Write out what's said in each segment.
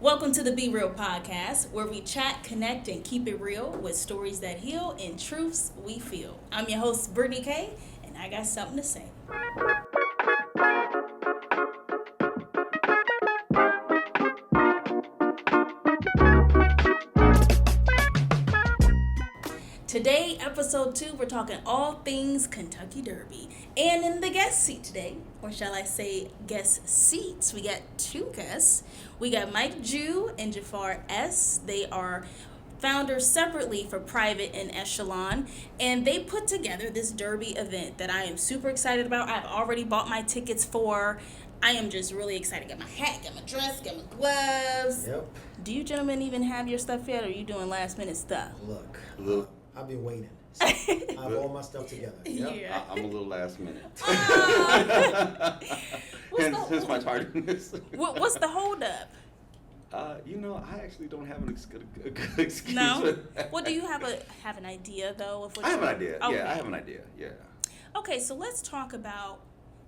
Welcome to the Be Real podcast, where we chat, connect, and keep it real with stories that heal and truths we feel. I'm your host, Brittany K, and I got something to say. Today, episode 2, we're talking all things Kentucky Derby. And in the guest seat today, or shall I say guest seats, we got two guests. We got Mike Jew and Jafar S. They are founders separately for Private and Echelon, and they put together this Derby event that I am super excited about. I've already bought my tickets for. I am just really excited. Got my hat, got my dress, got my gloves. Yep. Do you gentlemen even have your stuff yet, or are you doing last minute stuff? Look. I've been waiting. So I have all my stuff together. Yep. Yeah. I'm a little last minute. What's hence my tardiness. What's the holdup? I actually don't have a good excuse. No. For that. Well, do you have an idea though of what? I have an idea. Okay. Yeah, I have an idea. Yeah. Okay, so let's talk about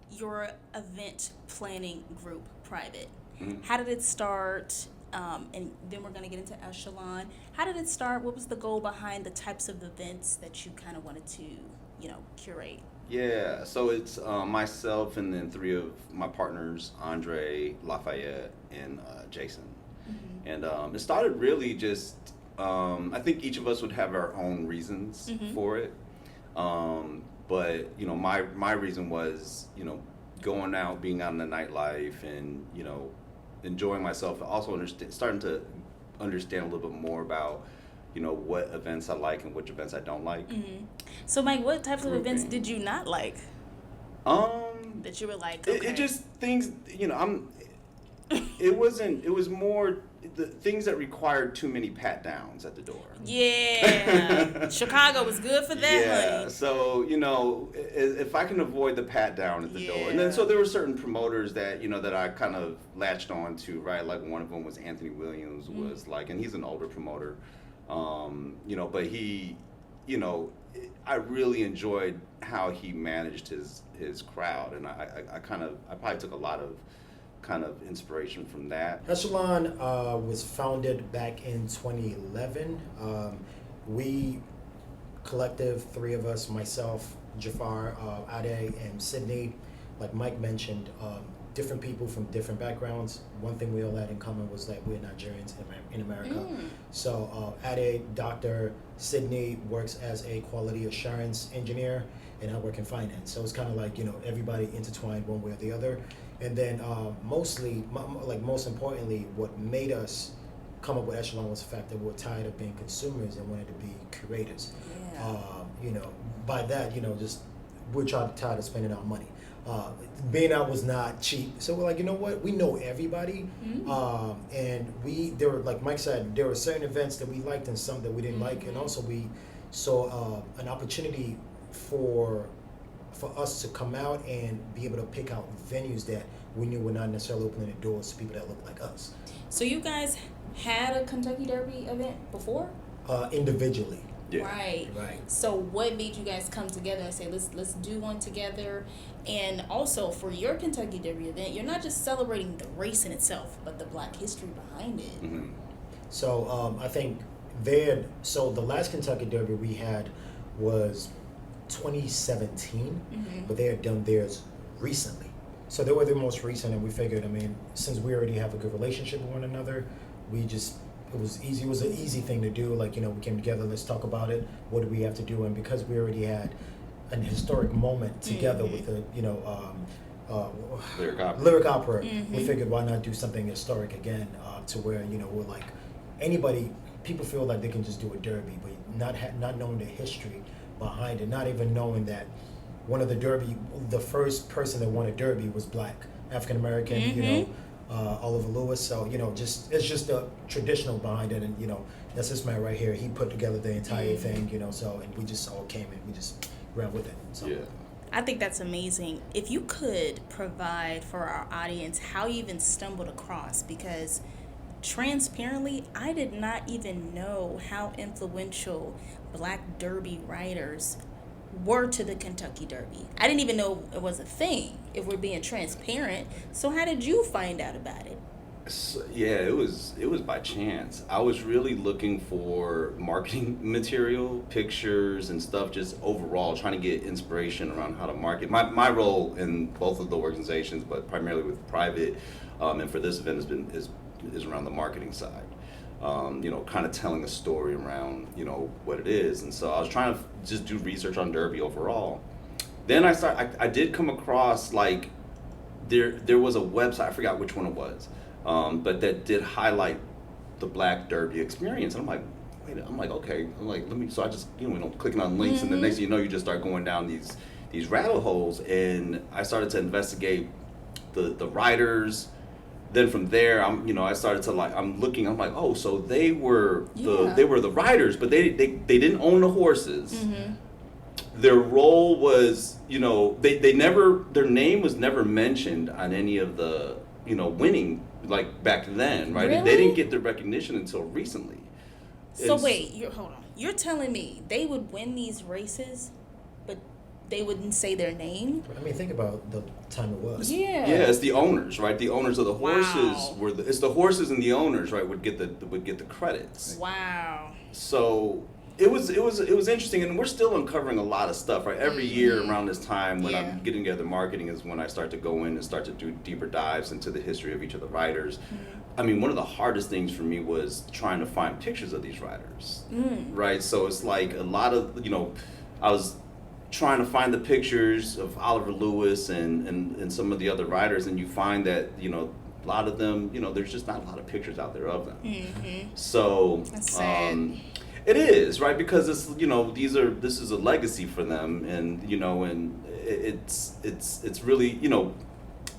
your event planning group, Private. Mm-hmm. How did it start? And then we're going to get into Echelon. How did it start? What was the goal behind the types of events that you kind of wanted to, curate? Yeah. So it's myself and then three of my partners, Andre, Lafayette, and Jason. Mm-hmm. And it started really just. I think each of us would have our own reasons Mm-hmm. for it. But my reason was going out, being out in the nightlife, and enjoying myself. Also starting to understand a little bit more about what events I like and which events I don't like. Mm-hmm. So, Mike, what types of events did you not like? That you were like, okay. It just things. It wasn't. It was more the things that required too many pat downs at the door. Yeah. Chicago was good for that, Yeah, honey. so if I can avoid the pat down at the door, and then so there were certain promoters that that I kind of latched on to, right? Like one of them was Anthony Williams, was like, and he's an older promoter, but he, I really enjoyed how he managed his crowd, and I probably took a lot of kind of inspiration from that. Echelon was founded back in 2011. We collective, three of us, myself, Jafar, Ade, and Sydney, like Mike mentioned, different people from different backgrounds. One thing we all had in common was that we're Nigerians in America. So Ade, Dr. Sydney works as a quality assurance engineer, and I work in finance. So it's kind of like, everybody intertwined one way or the other. And then most importantly, what made us come up with Echelon was the fact that we were tired of being consumers and wanted to be curators. Yeah. By that, just we're tired of spending our money. Being out was not cheap. So we're like, you know what? We know everybody. Mm-hmm. And there were, like Mike said, there were certain events that we liked and some that we didn't like. And also we saw an opportunity for us to come out and be able to pick out venues that we knew were not necessarily opening the doors to people that look like us. So you guys had a Kentucky Derby event before? Individually. Yeah. Right. So what made you guys come together and say, let's do one together? And also for your Kentucky Derby event, you're not just celebrating the race in itself, but the Black history behind it. Mm-hmm. So I think so the last Kentucky Derby we had was 2017, but they had done theirs recently. So they were the most recent, and we figured, since we already have a good relationship with one another, it was easy. It was an easy thing to do. Like, we came together, let's talk about it. What do we have to do? And because we already had an historic moment together with the, lyric opera, we figured why not do something historic again, to where, we're like, people feel like they can just do a derby, but not knowing the history behind it, not even knowing that the first person that won a derby was Black, African American, Oliver Lewis. So, it's just the traditional behind it. And, that's this man right here. He put together the entire thing, and we just all came and we just ran with it. So. Yeah. I think that's amazing. If you could provide for our audience how you even stumbled across, because transparently, I did not even know how influential Black Derby riders were to the Kentucky Derby. I didn't even know it was a thing, if we're being transparent. So how did you find out about it? So, yeah, it was by chance. I was really looking for marketing material, pictures and stuff, just overall trying to get inspiration around how to market. My role in both of the organizations, but primarily with private, and for this event is around the marketing side. Kind of telling a story around what it is, and so I was trying to just do research on Derby overall. Then I did come across like there was a website, I forgot which one it was, but that did highlight the Black Derby experience. And I'm like, okay. Let me. So I just clicking on links, and the next thing you know, you just start going down these rabbit holes, and I started to investigate the writers. Then from there, I started to I'm looking. I'm like, oh, so they were the writers, but they didn't own the horses. Mm-hmm. Their role was, they never, their name was never mentioned on any of the, winning, like back then, right? Really? They didn't get the recognition until recently. So wait, hold on. You're telling me they would win these races, but they wouldn't say their name? I mean, think about the time it was. Yeah. Yeah, it's the owners, right? The owners of the horses Wow. it's the horses and the owners, right, would get the credits. Wow. So it was interesting, and we're still uncovering a lot of stuff, right? Every year around this time when I'm getting together marketing is when I start to go in and start to do deeper dives into the history of each of the riders. I mean, one of the hardest things for me was trying to find pictures of these riders, right? So it's like a lot of, I was trying to find the pictures of Oliver Lewis and some of the other riders, and you find that, a lot of them, there's just not a lot of pictures out there of them. Mm-hmm. So That's sad. it is, right? Because it's, this is a legacy for them, and and it's really,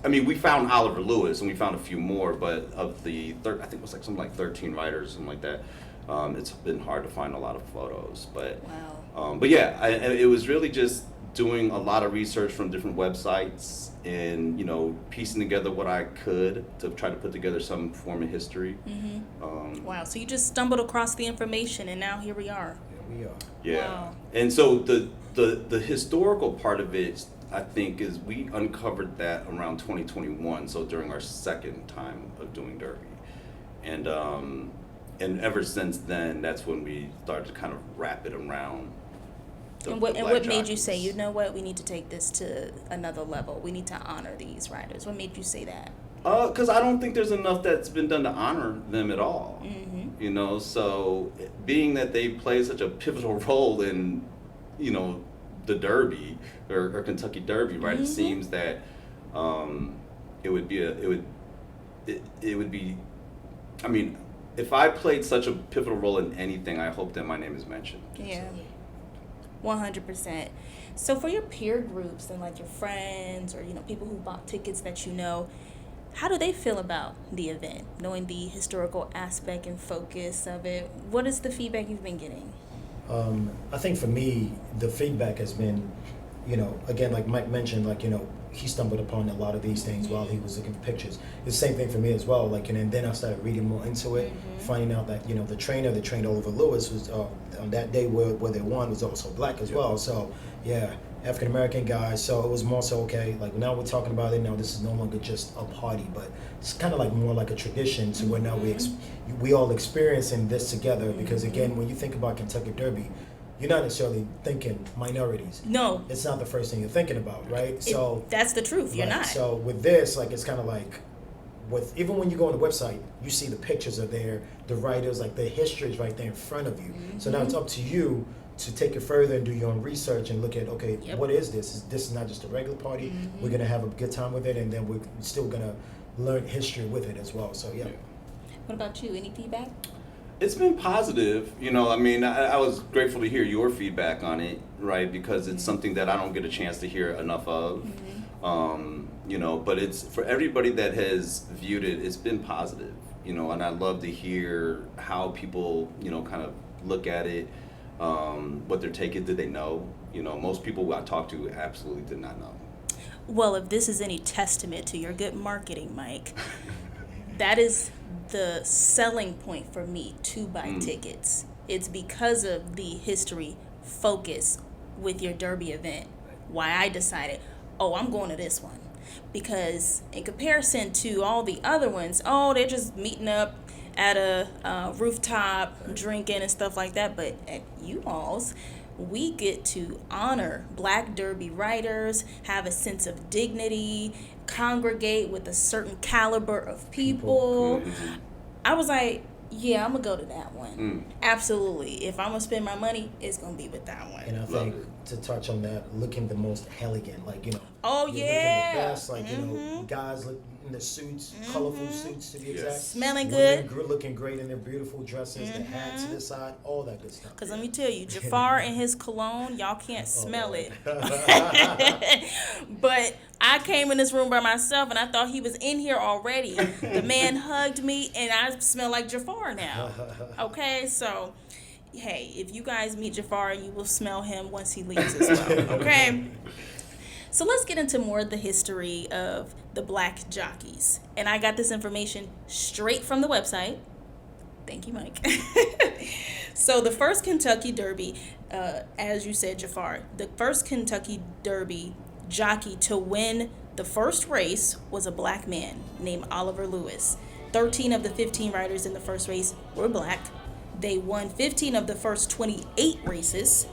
I mean, we found Oliver Lewis and we found a few more, but of the I think it was like something like 13 writers, something like that. It's been hard to find a lot of photos, but Wow. but yeah, it was really just doing a lot of research from different websites and piecing together what I could to try to put together some form of history. Mm-hmm. Wow. So you just stumbled across the information, and now here we are. Yeah, we are. Yeah. Wow. And so the historical part of it, I think, is we uncovered that around 2021, so during our second time of doing Derby. And ever since then, that's when we started to kind of wrap it around And what made you say, you know what, we need to take this to another level. We need to honor these riders. What made you say that? Because I don't think there's enough that's been done to honor them at all. Mm-hmm. So being that they play such a pivotal role in, the Derby or Kentucky Derby, right? Mm-hmm. It seems that it would be. I mean, if I played such a pivotal role in anything, I hope that my name is mentioned. Yeah. 100%. So for your peer groups and like your friends or people who bought tickets that how do they feel about the event, knowing the historical aspect and focus of it? What is the feedback you've been getting? I think for me, the feedback has been, again, like Mike mentioned, he stumbled upon a lot of these things while he was looking for pictures. It's the same thing for me as well. And then I started reading more into it, finding out that the trainer that trained Oliver Lewis was on that day where they won was also black as well. So yeah, African American guy. So it was more so okay. Like now we're talking about it. Now this is no longer just a party, but it's kind of like more like a tradition to where now we all experiencing this together. Because again, when you think about Kentucky Derby, you're not necessarily thinking minorities. No. It's not the first thing you're thinking about, right? So that's the truth. You're not. So with this, it's kind of like, even when you go on the website, you see the pictures are there, the writers, the history is right there in front of you. Mm-hmm. So now it's up to you to take it further and do your own research and look at, okay, what is this? This is not just a regular party. Mm-hmm. We're going to have a good time with it, and then we're still going to learn history with it as well. So, yeah. What about you? Any feedback? It's been positive. I mean, I was grateful to hear your feedback on it, right? Because it's something that I don't get a chance to hear enough of. Mm-hmm. But it's for everybody that has viewed it, it's been positive, and I love to hear how people, kind of look at it, what their take is. Did they know? Most people who I talked to absolutely did not know. Well, if this is any testament to your good marketing, Mike, that is the selling point for me to buy tickets. It's because of the history focus with your Derby event why I decided, I'm going to this one. because in comparison to all the other ones, they're just meeting up at a rooftop drinking and stuff like that. But at you all's, we get to honor Black Derby riders, have a sense of dignity, congregate with a certain caliber of people. Mm-hmm. I was like, yeah, I'm gonna go to that one. Absolutely. If I'm gonna spend my money, it's gonna be with that one. And I think to touch on that, looking the most elegant, like, you know. Oh, you're yeah. looking the best, like, you know, guys look in the suits, colorful suits to be exact. Smelling Women good. Looking great in their beautiful dresses, the hats to the side, all that good stuff. Because let me tell you, Jafar and his cologne, y'all can't smell it. But I came in this room by myself and I thought he was in here already. The man hugged me and I smell like Jafar now. Okay, so hey, if you guys meet Jafar, you will smell him once he leaves as well. Okay? So let's get into more of the history of the black jockeys. And I got this information straight from the website. Thank you, Mike. So the first Kentucky Derby, as you said, Jafar, the first Kentucky Derby jockey to win the first race was a black man named Oliver Lewis. 13 of the 15 riders in the first race were black. They won 15 of the first 28 races.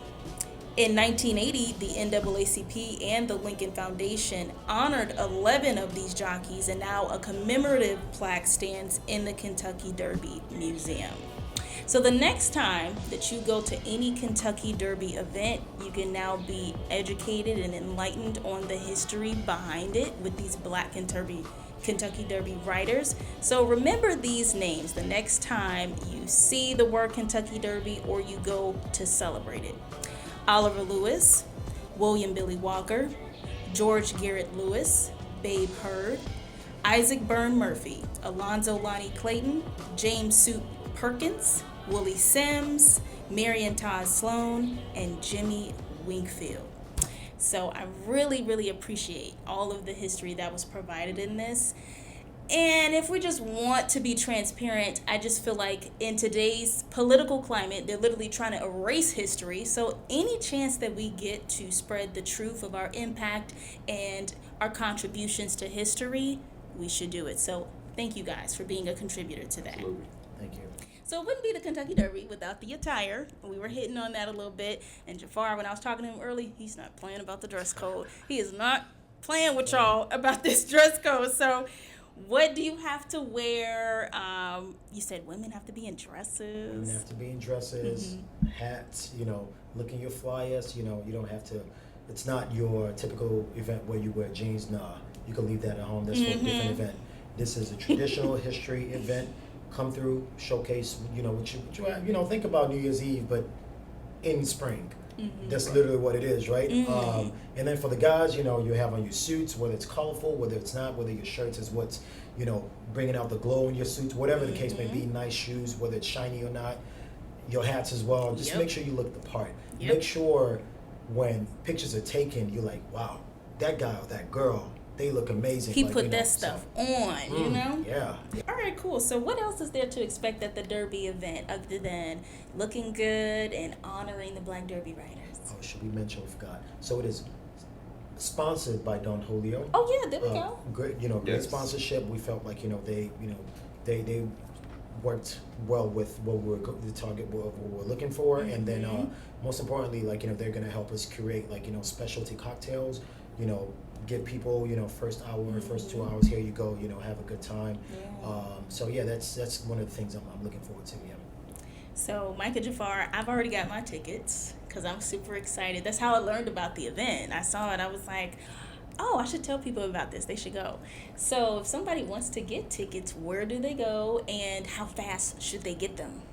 In 1980, the NAACP and the Lincoln Foundation honored 11 of these jockeys, and now a commemorative plaque stands in the Kentucky Derby Museum. So the next time that you go to any Kentucky Derby event, you can now be educated and enlightened on the history behind it with these black Kentucky Derby riders. So remember these names the next time you see the word Kentucky Derby or you go to celebrate it. Oliver Lewis, William Billy Walker, George Garrett Lewis, Babe Hurd, Isaac Byrne Murphy, Alonzo Lonnie Clayton, James Soup Perkins, Willie Sims, Marion Todd Sloan, and Jimmy Wingfield. So I really, really appreciate all of the history that was provided in this. And if we just want to be transparent, I just feel like in today's political climate, they're literally trying to erase history. So any chance that we get to spread the truth of our impact and our contributions to history, we should do it. So thank you guys for being a contributor to that. Absolutely. Thank you. So it wouldn't be the Kentucky Derby without the attire. We were hitting on that a little bit. And Jafar, when I was talking to him early, he's not playing about the dress code. He is not playing with y'all about this dress code. So what do you have to wear? You said women have to be in dresses. Women have to be in dresses, hats, you know, looking your flyest, you know, you don't have to, it's not your typical event where you wear jeans. Nah, you can leave that at home. That's for a different event. This is a traditional history event. Come through, showcase, you know, what you have, you know, think about New Year's Eve, but in spring. That's literally what it is, right? And then for the guys, you know, you have on your suits, whether it's colorful, whether it's not, whether your shirts is what's, you know, bringing out the glow in your suits, whatever the case may be, nice shoes, whether it's shiny or not, your hats as well. Just make sure you look the part. Make sure when pictures are taken, you're like, wow, that guy or that girl, they look amazing. He like, put you know, that stuff on, you know? Yeah. All right, cool. So what else is there to expect at the Derby event other than looking good and honoring the Black Derby riders? Oh, should we mention? I forgot. So it is sponsored by Don Julio. Oh yeah, there we go. Great, you know, great sponsorship. We felt like, you know, they worked well with what the target what we're looking for, and then most importantly, like, you know, they're gonna help us curate, like, you know, specialty cocktails. You know, give people, you know, first hour, first 2 hours. Here you go. You know, have a good time. So yeah, that's one of the things I'm looking forward to. Yeah. So Micah Jafar, I've already got my tickets because I'm super excited. That's how I learned about the event. I saw it. I was like, oh, I should tell people about this. They should go. So if somebody wants to get tickets, where do they go and how fast should they get them?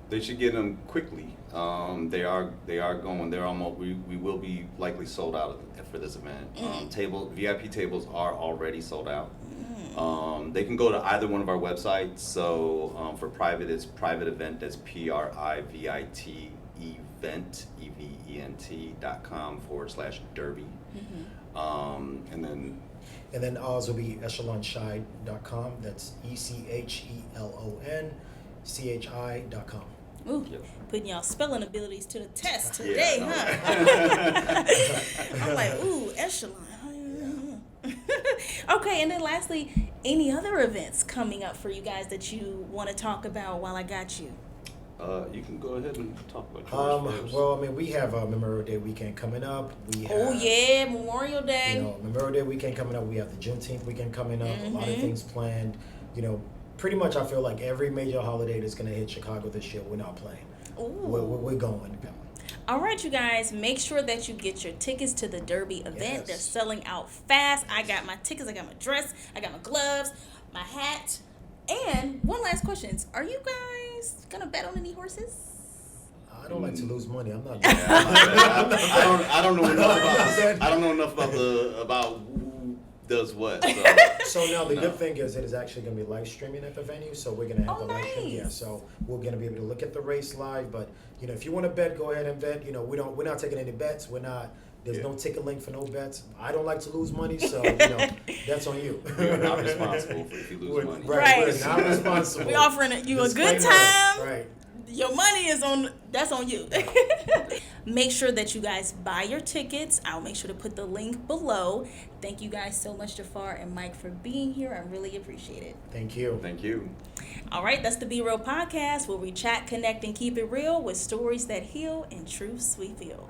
They should get them quickly. They are going. They're almost. We will be likely sold out for this event. VIP tables are already sold out. They can go to either one of our websites. So for private, it's private event. That's PRIVIT event event.com/derby. And then ours will be echelonchi.com. That's ECHELONCHI.com. Ooh, putting y'all spelling abilities to the test today, huh? I'm like, ooh, echelon. Okay, and then lastly, any other events coming up for you guys that you want to talk about while I got you? You can go ahead and talk about yours first. Well, I mean, we have Memorial Day weekend coming up. We have, Oh yeah, Memorial Day. You know, Memorial Day weekend coming up. We have the Juneteenth weekend coming up. A lot of things planned. You know, pretty much I feel like every major holiday that's going to hit Chicago this year, we're not playing. Ooh. We're going. All right, you guys, make sure that you get your tickets to the Derby event. Yes. They're selling out fast. I got my tickets, I got my dress, I got my gloves, my hat. And one last question. Are you guys going to bet on any horses? I don't like to lose money. I'm not. I don't know enough about. I don't know enough about who does what. So now the good thing is it is actually going to be live streaming at the venue, so we're going to have the live stream. Yeah, nice. so we're going to be able to look at the race live. But you know, if you want to bet, go ahead and bet. You know, we're not taking any bets. We're not. There's no ticket link for no bets. I don't like to lose money, so you know that's on you. You're not responsible if you lose money. Right. We're not responsible. We're offering you a good Disclaimer. time. Right. Your money is that's on you. Make sure that you guys buy your tickets. I'll make sure to put the link below. Thank you guys so much, Jafar and Mike, for being here. I really appreciate it. Thank you. Thank you. All right, that's the Be Real podcast, where we chat, connect, and keep it real with stories that heal and truths we feel.